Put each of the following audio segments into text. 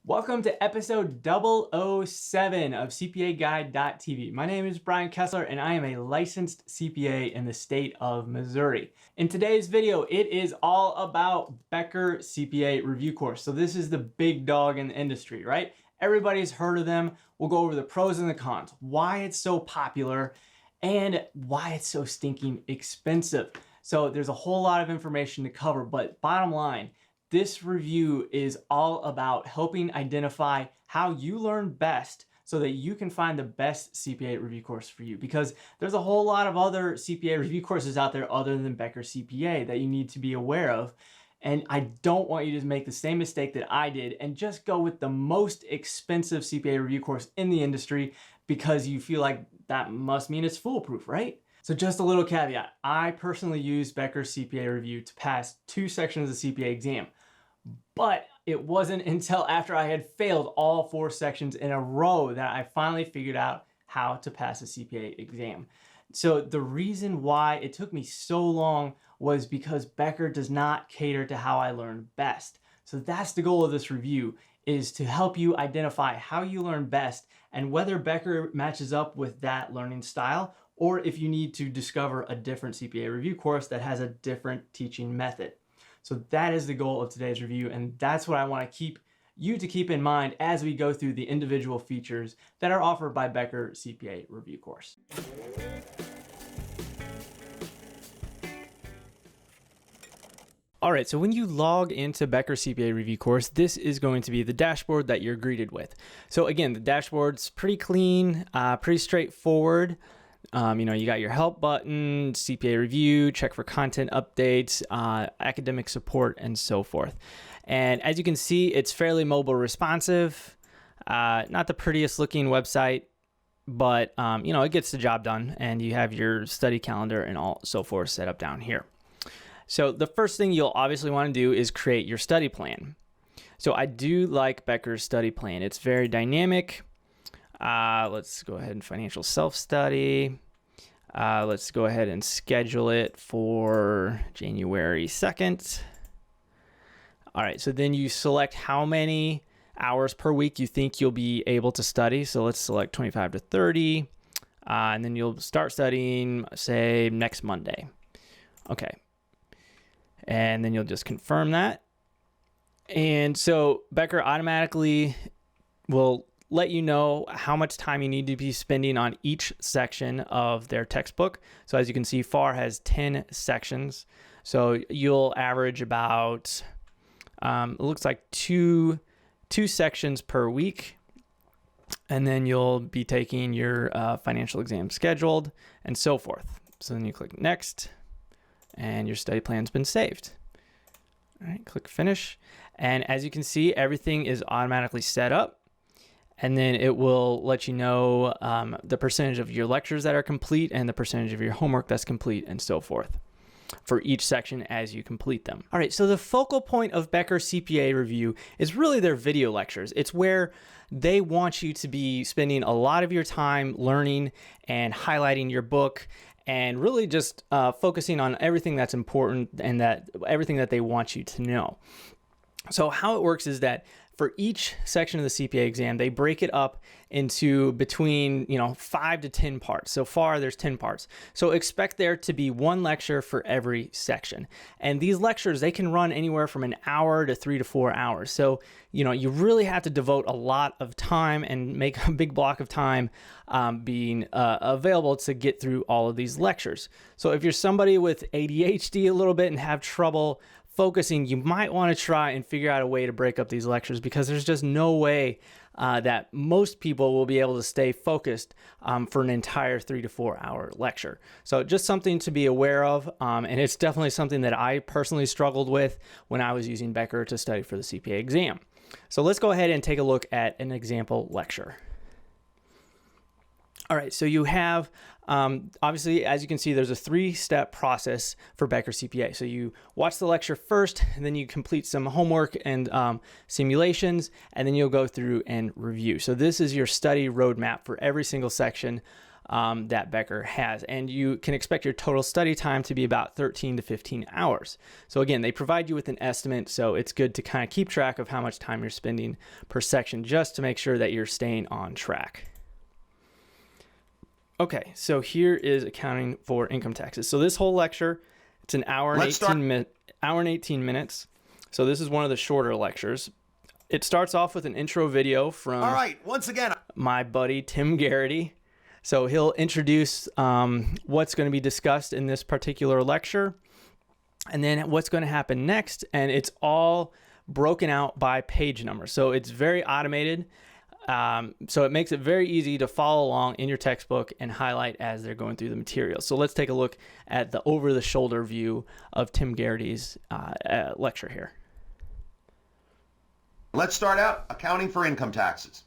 Welcome to episode 007 of CPAGuide.tv. My name is Brian Kessler and I am a licensed CPA in the state of Missouri. In today's video, it is all about Becker CPA Review Course. So this is the big dog in the industry, right? Everybody's heard of them. We'll go over the pros and the cons, why it's so popular, and why it's so stinking expensive. So there's a whole lot of information to cover, but bottom line, this review is all about helping identify how you learn best so that you can find the best CPA review course for you, because there's a whole lot of other CPA review courses out there other than Becker CPA that you need to be aware of. And I don't want you to make the same mistake that I did and just go with the most expensive CPA review course in the industry because you feel like that must mean it's foolproof, right? So just a little caveat, I personally used Becker CPA Review to pass 2 sections of the CPA exam, but it wasn't until after I had failed all 4 sections in a row that I finally figured out how to pass a CPA exam. So the reason why it took me so long was because Becker does not cater to how I learn best. So that's the goal of this review, is to help you identify how you learn best and whether Becker matches up with that learning style, or if you need to discover a different CPA review course that has a different teaching method. So that is the goal of today's review, and that's what I want to keep in mind as we go through the individual features that are offered by Becker CPA Review Course. All right, so when you log into Becker CPA Review Course, this is going to be the dashboard that you're greeted with. So again, the dashboard's pretty clean, pretty straightforward. You got your help button, CPA review, check for content updates, academic support, and so forth. And as you can see, it's fairly mobile responsive, not the prettiest looking website, but it gets the job done, and you have your study calendar and all so forth set up down here. So the first thing you'll obviously want to do is create your study plan. So I do like Becker's study plan. It's very dynamic. Let's go ahead and financial self-study. Let's go ahead and schedule it for January 2nd. All right, so then you select how many hours per week you think you'll be able to study. So let's select 25 to 30, and then you'll start studying, say, next Monday. Okay, and then you'll just confirm that. And so Becker automatically will let you know how much time you need to be spending on each section of their textbook. So as you can see, FAR has 10 sections. So you'll average about, it looks like two sections per week. And then you'll be taking your financial exam scheduled and so forth. So then you click next and your study plan's been saved. All right, click finish. And as you can see, everything is automatically set up. And then it will let you know the percentage of your lectures that are complete and the percentage of your homework that's complete and so forth for each section as you complete them. All right, so the focal point of Becker CPA Review is really their video lectures. It's where they want you to be spending a lot of your time learning and highlighting your book and really just focusing on everything that's important and everything that they want you to know. So how it works is that for each section of the CPA exam, they break it up into between 5 to 10 parts. So far, there's 10 parts. So expect there to be 1 lecture for every section. And these lectures, they can run anywhere from an hour to 3 to 4 hours. So, you really have to devote a lot of time and make a big block of time being available to get through all of these lectures. So if you're somebody with ADHD a little bit and have trouble focusing, you might want to try and figure out a way to break up these lectures, because there's just no way that most people will be able to stay focused for an entire 3 to 4 hour lecture. So just something to be aware of, and it's definitely something that I personally struggled with when I was using Becker to study for the CPA exam. So let's go ahead and take a look at an example lecture. All right, so you have, obviously, as you can see, there's a 3-step process for Becker CPA. So you watch the lecture first, and then you complete some homework and simulations, and then you'll go through and review. So this is your study roadmap for every single section that Becker has. And you can expect your total study time to be about 13 to 15 hours. So again, they provide you with an estimate, so it's good to kind of keep track of how much time you're spending per section just to make sure that you're staying on track. Okay, so here is accounting for income taxes. So this whole lecture, it's an hour and 18 minutes. So this is one of the shorter lectures. It starts off with an intro video from once again, my buddy Tim Garrity. So he'll introduce what's going to be discussed in this particular lecture and then what's going to happen next. And it's all broken out by page number. So it's very automated. So it makes it very easy to follow along in your textbook and highlight as they're going through the material. So let's take a look at the over-the-shoulder view of Tim Garrity's lecture here. Let's start out accounting for income taxes.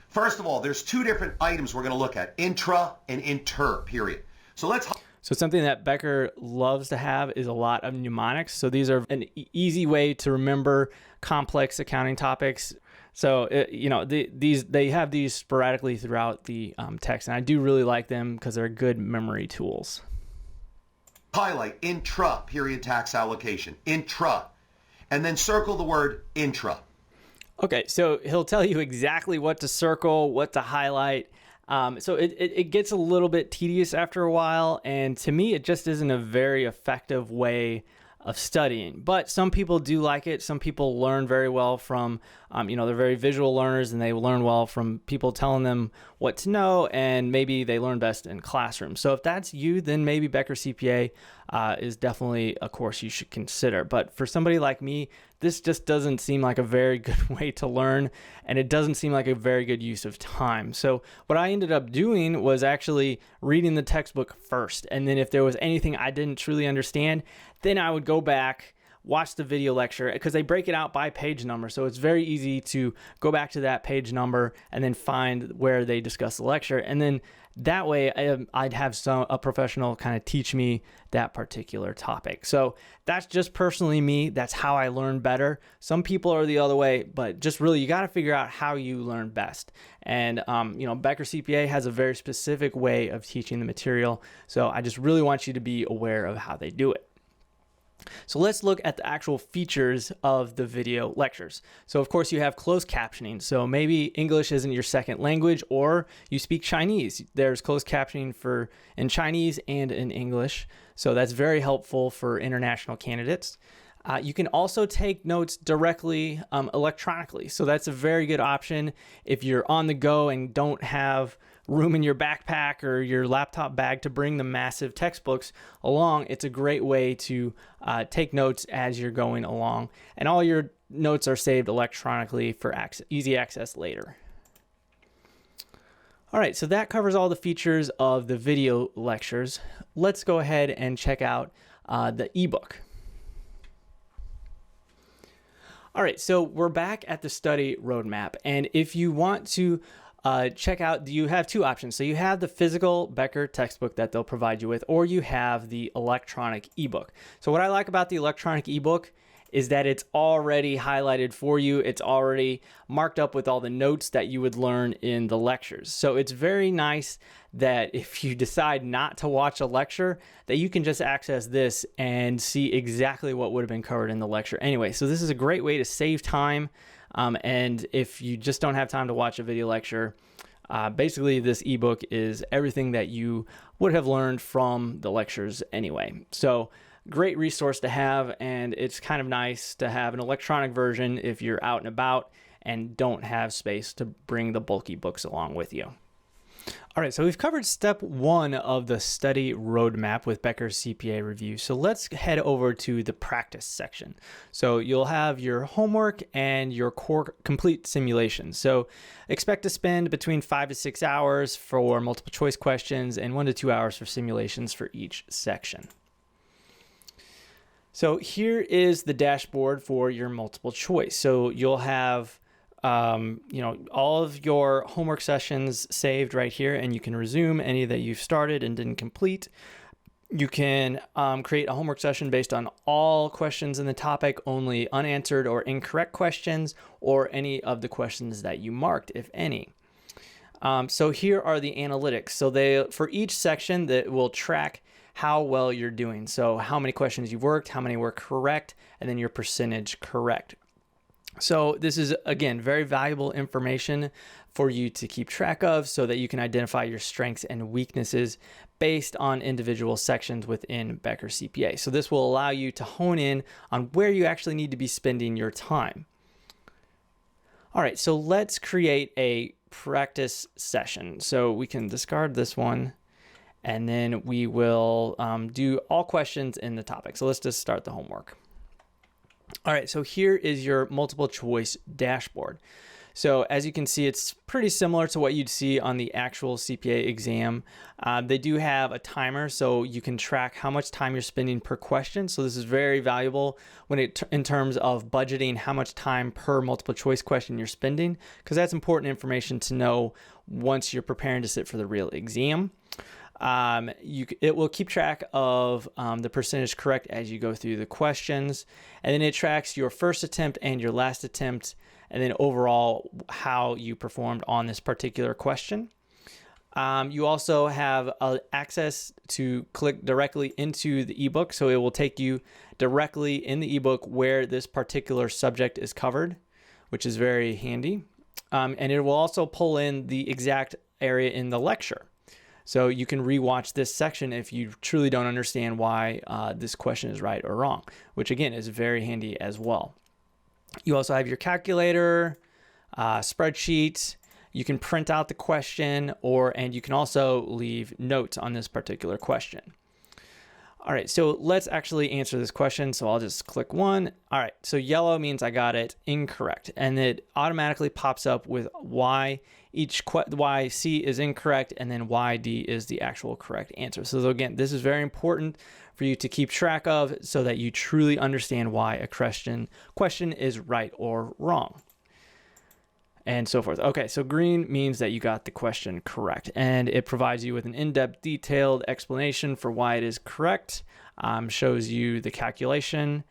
First of all, there's two different items we're going to look at, intra and inter, period. So something that Becker loves to have is a lot of mnemonics. So these are an easy way to remember complex accounting topics. So, they have these sporadically throughout the text, and I do really like them because they're good memory tools. Highlight intra, period, tax allocation, intra, and then circle the word intra. Okay, so he'll tell you exactly what to circle, what to highlight. So it gets a little bit tedious after a while, and to me, it just isn't a very effective way of studying. But some people do like it. Some people learn very well from, they're very visual learners, and they learn well from people telling them what to know, and maybe they learn best in classrooms. So if that's you, then maybe Becker CPA is definitely a course you should consider. But for somebody like me, this just doesn't seem like a very good way to learn, and it doesn't seem like a very good use of time. So what I ended up doing was actually reading the textbook first, and then if there was anything I didn't truly understand, then I would go back, watch the video lecture, because they break it out by page number. So it's very easy to go back to that page number and then find where they discuss the lecture. And then that way I'd have a professional kind of teach me that particular topic. So that's just personally me. That's how I learn better. Some people are the other way, but just really, you got to figure out how you learn best. And, Becker CPA has a very specific way of teaching the material. So I just really want you to be aware of how they do it. So let's look at the actual features of the video lectures. So of course you have closed captioning. So maybe English isn't your second language, or you speak Chinese. There's closed captioning in Chinese and in English. So that's very helpful for international candidates. You can also take notes directly electronically. So that's a very good option if you're on the go and don't have room in your backpack or your laptop bag to bring the massive textbooks along. It's a great way to take notes as you're going along, and all your notes are saved electronically for easy access later. All right, so that covers all the features of the video lectures. Let's go ahead and check out the ebook. All right, so we're back at the study roadmap, and if you want to check out, you have two options. So you have the physical Becker textbook that they'll provide you with, or you have the electronic ebook. So what I like about the electronic ebook is that it's already highlighted for you. It's already marked up with all the notes that you would learn in the lectures. So it's very nice that if you decide not to watch a lecture, that you can just access this and see exactly what would have been covered in the lecture anyway. So this is a great way to save time. And if you just don't have time to watch a video lecture, basically this ebook is everything that you would have learned from the lectures anyway. So great resource to have, and it's kind of nice to have an electronic version if you're out and about and don't have space to bring the bulky books along with you. All right, so we've covered step one of the study roadmap with Becker CPA Review. So let's head over to the practice section. So you'll have your homework and your core complete simulations. So expect to spend between 5 to 6 hours for multiple choice questions and 1 to 2 hours for simulations for each section. So here is the dashboard for your multiple choice. So you'll have all of your homework sessions saved right here, and you can resume any that you've started and didn't complete. You can create a homework session based on all questions in the topic, only unanswered or incorrect questions, or any of the questions that you marked, if any. So here are the analytics. So for each section that will track how well you're doing. So how many questions you've worked, how many were correct, and then your percentage correct. So this is, again, very valuable information for you to keep track of so that you can identify your strengths and weaknesses based on individual sections within Becker CPA. So this will allow you to hone in on where you actually need to be spending your time. All right, so let's create a practice session. So we can discard this one, and then we will do all questions in the topic. So let's just start the homework. All right, so here is your multiple choice dashboard. So as you can see, it's pretty similar to what you'd see on the actual CPA exam. They do have a timer, so you can track how much time you're spending per question. So this is very valuable in terms of budgeting how much time per multiple choice question you're spending, because that's important information to know once you're preparing to sit for the real exam. It will keep track of the percentage correct as you go through the questions, and then it tracks your first attempt and your last attempt, and then overall how you performed on this particular question. You also have access to click directly into the ebook, so it will take you directly in the ebook where this particular subject is covered, which is very handy. And it will also pull in the exact area in the lecture. So you can rewatch this section if you truly don't understand why this question is right or wrong, which again is very handy as well. You also have your calculator, spreadsheet. You can print out the question, and you can also leave notes on this particular question. All right, so let's actually answer this question. So I'll just click one. All right, so yellow means I got it incorrect, and it automatically pops up with why why C is incorrect, and then why D is the actual correct answer. So again, this is very important for you to keep track of so that you truly understand why a question is right or wrong, and so forth. Okay, so green means that you got the question correct, and it provides you with an in-depth, detailed explanation for why it is correct, shows you the calculation.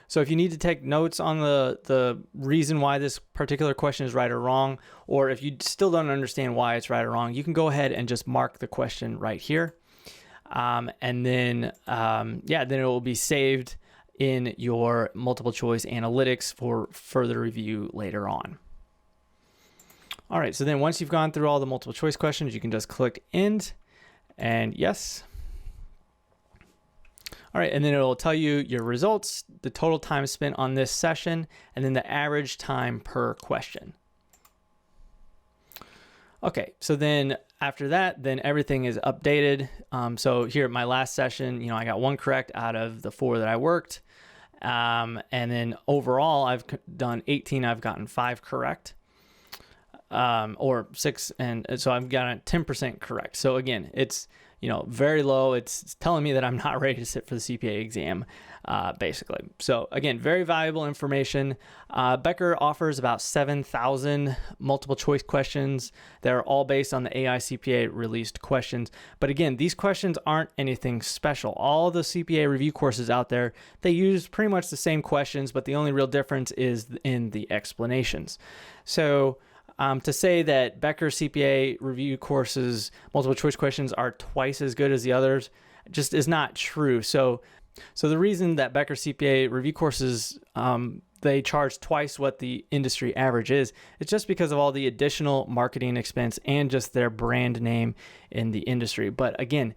So if you need to take notes on the reason why this particular question is right or wrong, or if you still don't understand why it's right or wrong, you can go ahead and just mark the question right here. And then, then it will be saved in your multiple choice analytics for further review later on. All right, so then once you've gone through all the multiple choice questions, you can just click end and yes. All right, and then it'll tell you your results, the total time spent on this session, and then the average time per question. Okay, so then after that, then everything is updated. So here at my last session, I got 1 correct out of the 4 that I worked. And then overall, I've done 18, I've gotten 5 correct. Or 6, and so I've gotten 10% correct. So again, it's very low. It's telling me that I'm not ready to sit for the CPA exam, basically. So again, very valuable information. Becker offers about 7,000 multiple choice questions that are all based on the AI CPA released questions. But again, these questions aren't anything special. All the CPA review courses out there, they use pretty much the same questions, but the only real difference is in the explanations. So to say that Becker CPA review courses multiple choice questions are twice as good as the others just is not true. So the reason that Becker CPA review courses they charge twice what the industry average is, it's just because of all the additional marketing expense and just their brand name in the industry. But again,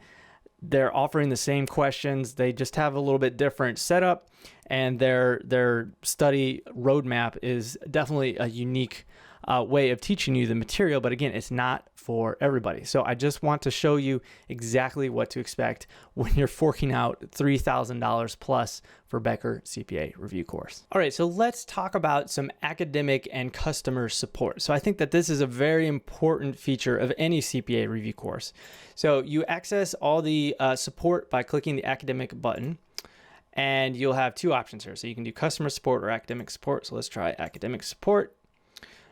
they're offering the same questions. They just have a little bit different setup, and their study roadmap is definitely a unique way of teaching you the material, but again, it's not for everybody. So I just want to show you exactly what to expect when you're forking out $3,000 plus for Becker CPA review course. All right, so let's talk about some academic and customer support. So I think that this is a very important feature of any CPA review course. So you access all the support by clicking the academic button, and you'll have 2 options here. So you can do customer support or academic support. So let's try academic support.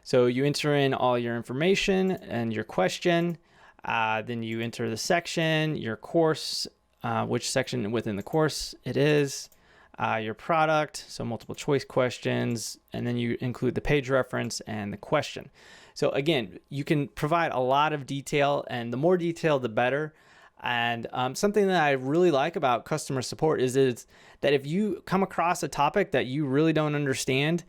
So you enter in all your information and your question, then you enter the section, your course, which section within the course it is, your product, so multiple choice questions, and then you include the page reference and the question. So again, you can provide a lot of detail, and the more detail, the better. And something that I really like about customer support is that if you come across a topic that you really don't understand,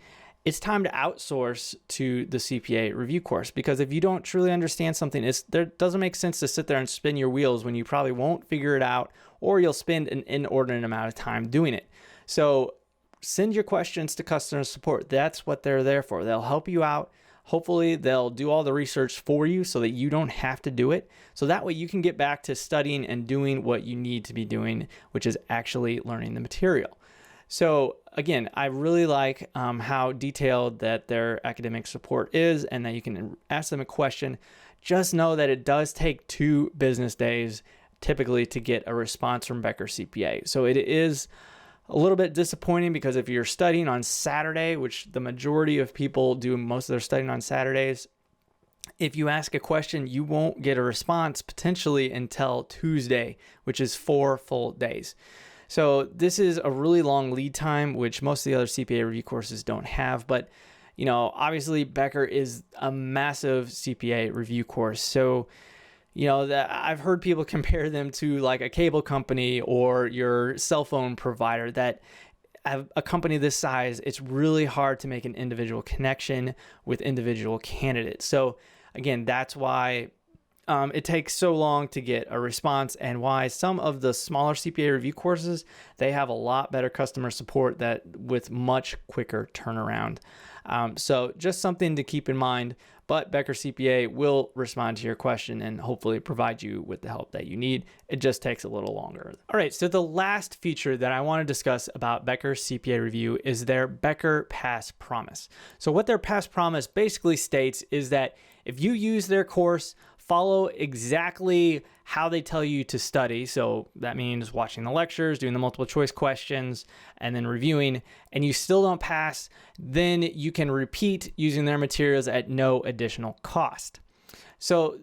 it's time to outsource to the CPA review course, because if you don't truly understand something, there doesn't make sense to sit there and spin your wheels when you probably won't figure it out, or you'll spend an inordinate amount of time doing it. So send your questions to customer support. That's what they're there for. They'll help you out. Hopefully they'll do all the research for you so that you don't have to do it. So that way you can get back to studying and doing what you need to be doing, which is actually learning the material. So again, I really like how detailed that their academic support is, and that you can ask them a question. Just know that it does take 2 business days typically to get a response from Becker CPA. So it is a little bit disappointing, because if you're studying on Saturday, which the majority of people do most of their studying on Saturdays, if you ask a question, you won't get a response potentially until Tuesday, which is 4 full days. So this is a really long lead time, which most of the other CPA review courses don't have. But, obviously Becker is a massive CPA review course. So, that I've heard people compare them to like a cable company or your cell phone provider, that a company this size, it's really hard to make an individual connection with individual candidates. So again, that's why it takes so long to get a response, and why some of the smaller CPA review courses, they have a lot better customer support with much quicker turnaround. So just something to keep in mind, but Becker CPA will respond to your question and hopefully provide you with the help that you need. It just takes a little longer. All right, so the last feature that I want to discuss about Becker CPA Review is their Becker Pass Promise. So what their Pass Promise basically states is that if you use their course, follow exactly how they tell you to study. So that means watching the lectures, doing the multiple choice questions, and then reviewing, and you still don't pass, then you can repeat using their materials at no additional cost. So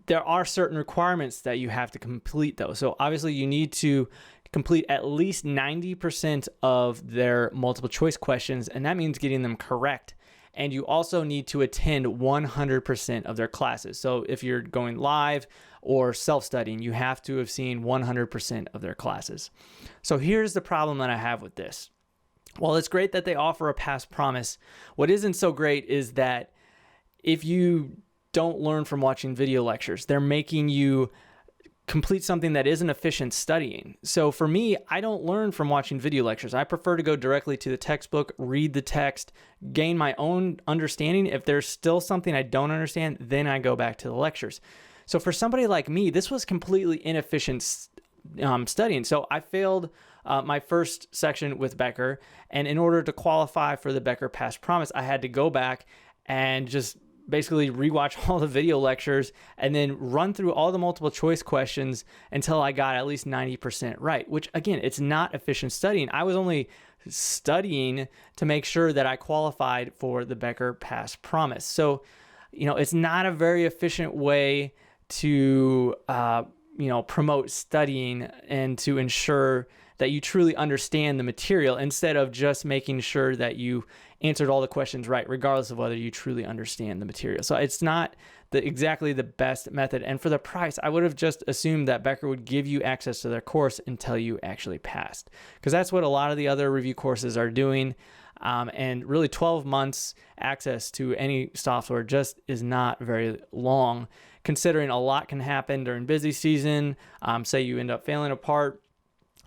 there are certain requirements that you have to complete though. So obviously you need to complete at least 90% of their multiple choice questions, and that means getting them correct. And you also need to attend 100% of their classes. So if you're going live or self-studying, you have to have seen 100% of their classes. So here's the problem that I have with this. While it's great that they offer a pass promise, what isn't so great is that if you don't learn from watching video lectures, they're making you complete something that isn't efficient studying. So for me, I don't learn from watching video lectures. I prefer to go directly to the textbook, read the text, gain my own understanding. If there's still something I don't understand, then I go back to the lectures. So for somebody like me, this was completely inefficient studying. So I failed my first section with Becker, and in order to qualify for the Becker Pass Promise, I had to go back and just basically rewatch all the video lectures and then run through all the multiple choice questions until I got at least 90% right, which again, it's not efficient studying. I was only studying to make sure that I qualified for the Becker Pass Promise. So, it's not a very efficient way to, promote studying and to ensure that you truly understand the material, instead of just making sure that you answered all the questions right, regardless of whether you truly understand the material. So it's not exactly the best method. And for the price, I would have just assumed that Becker would give you access to their course until you actually passed, because that's what a lot of the other review courses are doing. And really 12 months access to any software just is not very long, considering a lot can happen during busy season. Say you end up failing a part,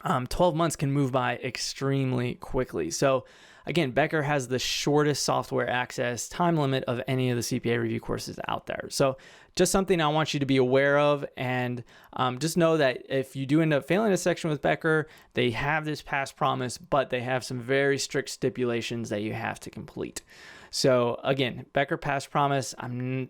12 months can move by extremely quickly. So again, Becker has the shortest software access time limit of any of the CPA review courses out there. So just something I want you to be aware of, and just know that if you do end up failing a section with Becker, they have this pass promise, but they have some very strict stipulations that you have to complete. So again, Becker Pass Promise,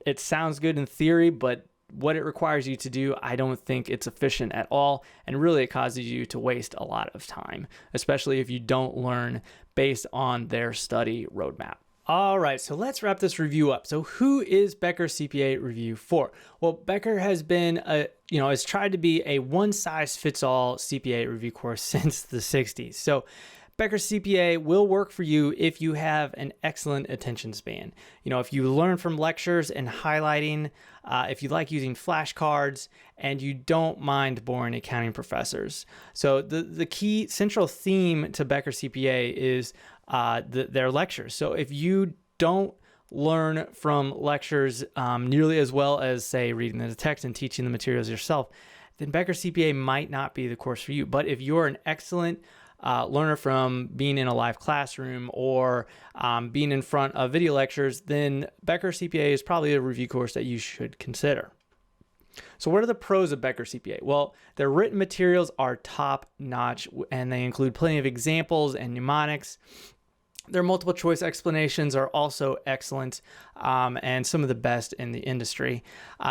it sounds good in theory, but what it requires you to do, I don't think it's efficient at all. And really it causes you to waste a lot of time, especially if you don't learn based on their study roadmap. All right, so let's wrap this review up. So who is Becker CPA Review for? Well, Becker has been has tried to be a one-size-fits-all CPA review course since the 60s. So Becker CPA will work for you if you have an excellent attention span. If you learn from lectures and highlighting, if you like using flashcards, and you don't mind boring accounting professors. So the key central theme to Becker CPA is their lectures. So if you don't learn from lectures nearly as well as, say, reading the text and teaching the materials yourself, then Becker CPA might not be the course for you. But if you're an excellent learner from being in a live classroom or being in front of video lectures, then Becker CPA is probably a review course that you should consider. So what are the pros of Becker CPA? Well, their written materials are top notch and they include plenty of examples and mnemonics. Their multiple choice explanations are also excellent and some of the best in the industry.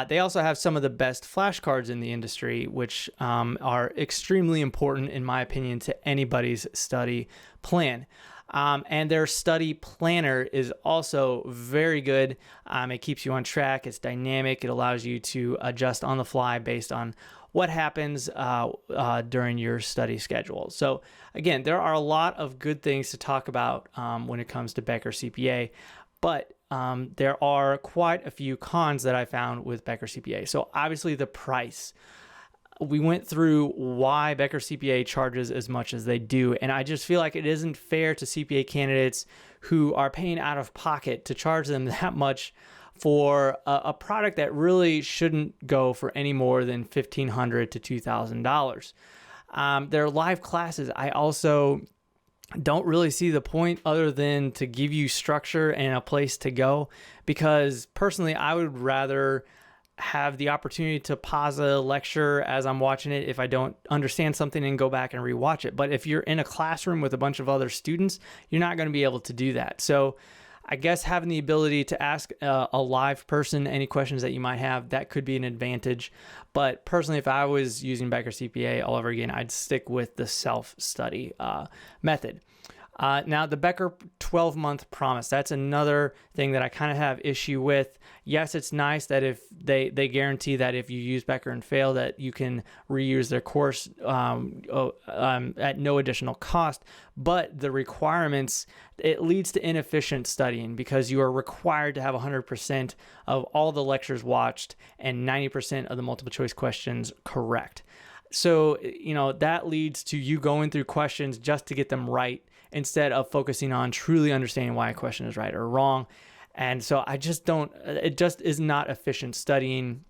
They also have some of the best flashcards in the industry, which are extremely important, in my opinion, to anybody's study plan. And their study planner is also very good. It keeps you on track. It's dynamic. It allows you to adjust on the fly based on what happens during your study schedule. So again, there are a lot of good things to talk about when it comes to Becker CPA, but there are quite a few cons that I found with Becker CPA. So obviously the price. We went through why Becker CPA charges as much as they do, and I just feel like it isn't fair to CPA candidates who are paying out of pocket to charge them that much for a product that really shouldn't go for any more than $1,500 to $2,000. Their live classes, I also don't really see the point other than to give you structure and a place to go, because personally I would rather have the opportunity to pause a lecture as I'm watching it if I don't understand something and go back and rewatch it. But if you're in a classroom with a bunch of other students, you're not going to be able to do that. So I guess having the ability to ask a live person any questions that you might have, that could be an advantage. But personally, if I was using Becker CPA all over again, I'd stick with the self-study method. Now, the Becker 12-month promise, that's another thing that I kind of have issue with. Yes, it's nice that if they guarantee that if you use Becker and fail, that you can reuse their course at no additional cost. But the requirements, it leads to inefficient studying because you are required to have 100% of all the lectures watched and 90% of the multiple choice questions correct. So, that leads to you going through questions just to get them right, instead of focusing on truly understanding why a question is right or wrong. And so it just is not efficient studying.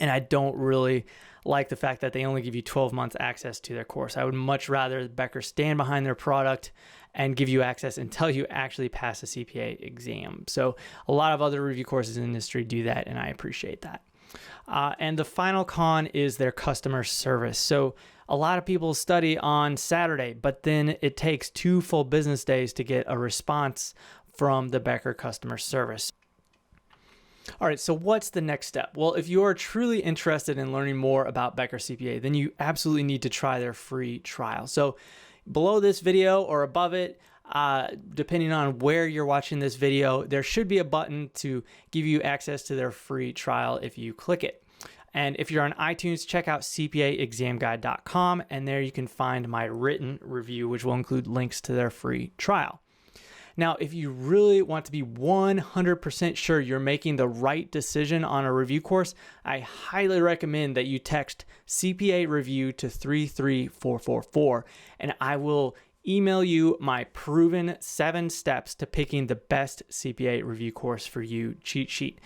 And I don't really like the fact that they only give you 12 months access to their course. I would much rather Becker stand behind their product and give you access until you actually pass a CPA exam. So a lot of other review courses in the industry do that, and I appreciate that. And the final con is their customer service. So a lot of people study on Saturday, but then it takes 2 full business days to get a response from the Becker customer service. All right, so what's the next step? Well, if you are truly interested in learning more about Becker CPA, then you absolutely need to try their free trial. So below this video or above it, depending on where you're watching this video, there should be a button to give you access to their free trial if you click it. And if you're on iTunes, check out cpaexamguide.com, and there you can find my written review, which will include links to their free trial. Now, if you really want to be 100% sure you're making the right decision on a review course, I highly recommend that you text CPA Review to 33444, and I will email you my proven 7 steps to picking the best CPA review course for you cheat sheet.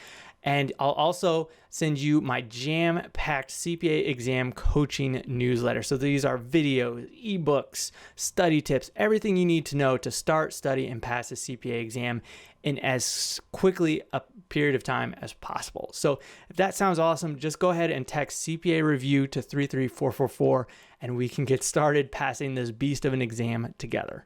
And I'll also send you my jam-packed CPA exam coaching newsletter. So these are videos, ebooks, study tips, everything you need to know to start, study, and pass a CPA exam in as quickly a period of time as possible. So if that sounds awesome, just go ahead and text CPA Review to 33444, and we can get started passing this beast of an exam together.